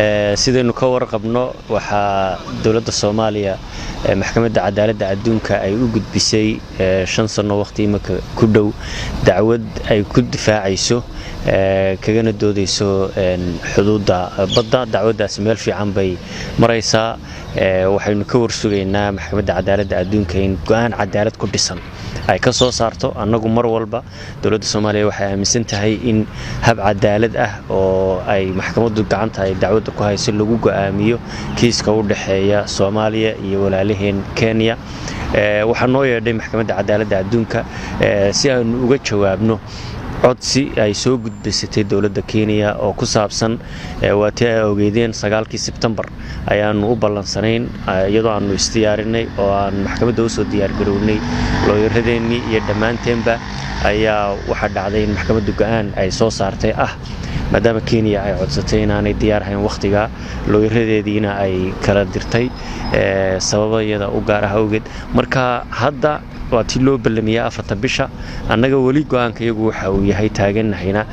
sidaynu ka warqabno waxa dawladda Soomaaliya maxkamadda cadaaladda adduunka ay u gudbisay 5 sano waqti imika ku dhow dacwad ay ku difaacayso kagana doodayso xuduudda badda dacwadaas meel fiican bay maraysaa waxaynu ka warsugaynaa maxkamadda cadaaladda adduunka in go'aan cadaalad ku dhisan ay ka soo saarto annagu mar walba dawladda Soomaaliya waxay aaminsan tahay in hab cadaalad ah oo ay maxkamaddu gacanta ay dacwadda ku hayso lagu go'aamiyo kiiska u dhaxeeya Soomaaliya iyo walaalaheen Kenya waxaan noo yeedhay maxkamadda cadaaladda adduunka si aan uga jawaabno codsi ay soo gudbisay dawladda Kenya oo ku saabsan waatii ay ogeedeen 9 September ayaanu u ballansanayn iyadoo aanu istiyaarinay oo aan maxkamadda u soo diyaar garownay looyaradeennii iyo dhammaanteenba ayaa waxa dhacday in maxkamaddu go'aan ay soo saartay maadaama Kenya ay codsatay inaanay diyaar ahayn waqtiga looyaradeediina ay kala dirtay sababayada u gaar ah awgeed marka hadda waatii loo ballamiyay 4 bisha annaga wali go'aanka iyagu waxa uu yahay taaganahayna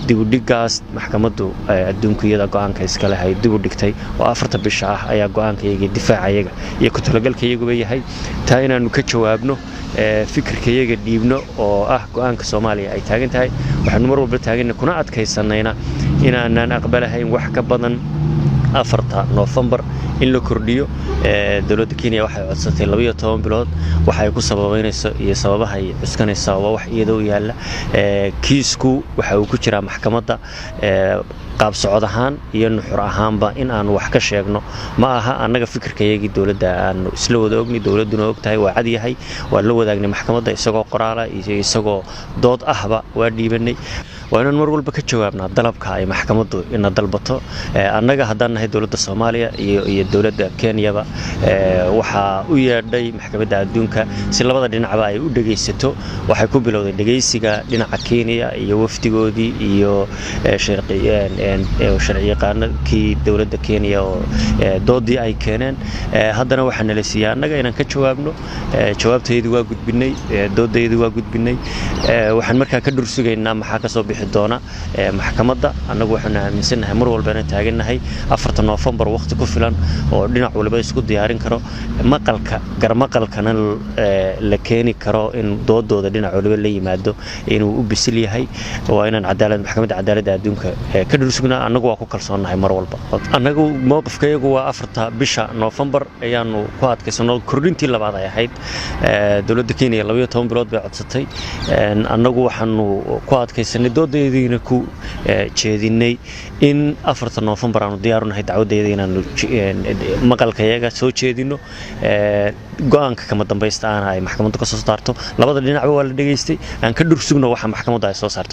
dib u dhigaas maxkamaddu adduunka iyada go'aanka iska leh ay dib u dhigtay oo 4 bisha ayaa go'aanka iyaga difaacayaga iyo ku talagalka iyagu yahay taa inaanu ka jawaabno fikirka iyaga dhiibno oo go'aanka Soomaaliya ay taagan tahay waxaanu mar walba taaganay kuna adkaysanayna inaanan aqbalahayn wax ka badan 4 November in la kordhiyo dawladda Kenya waxay codsatay 12 bilood waxay ku sababeynayso iyo sababaha ay cuskanaysaa wax iyadoo yaala kiisku waxa uu ku jira maxkamadda qaab socod ahaan iyo nuxur ahaanba in aan wax ka sheegno ma aha annaga fikirkayagii dawladda aan isla wada ogni dawladuna ogtahay waa cad yahay waa la wadaagnay maxkamadda isagoo qoraala iyo isagoo dood ahba waa dhiibanay waana mar walba ka jawaabnaa dalabka ay maxkamaddu ina dalbato annaga haddaan nahay dawladda Soomaaliya iyo dawladda Kenya waxa u yeedhay maxkamadda adduunka si labada dhinacba ay u dhageysato waxay ku bilowday dhageysiga dhinaca Kenya iyo wafdigoodii iyo sharciyaqaanadkii dawladda Kenya oo doodii ay keeneen haddana waxaan la siiyay annaga inaan ka jawaabno jawaabteedu waa gudbinay doodeedu waa gudbinay waxaan markaa ka dhursugaynaa maxaa ka soo bixi doona maxkamadda annagu waxaan aaminsanahay mar walba inaan taaganahay 4 November waqti ku filan oo dhinac walba isku diyaarin karo garmaqalkana la keeni karo in doodooda dhinac walba la yimaado inuu u bisil yahay waa inaan maxkamadda cadaaladda adduunka ka dhursugnaa annagu waa ku kalsoonahay mar walba annagu mowqifkaygu waa 4 bisha November ayaanu ku adkaysano kordhintii labaad ay ahayd dawladda Kenya 12 bilood bay codsatay annagu waxaanu ku adkaysanay doodeediina ku jeedinay in 4 November aanu diyaar u nahay dacwadeeda inaanu maqalkayaga soo jeedino go'aanka kama dambaysta ay maxkamaddu ka soo saarto labada dhinacba waa la dhageystay aan ka dhursugno waxa maxkamaddu ay soo saarto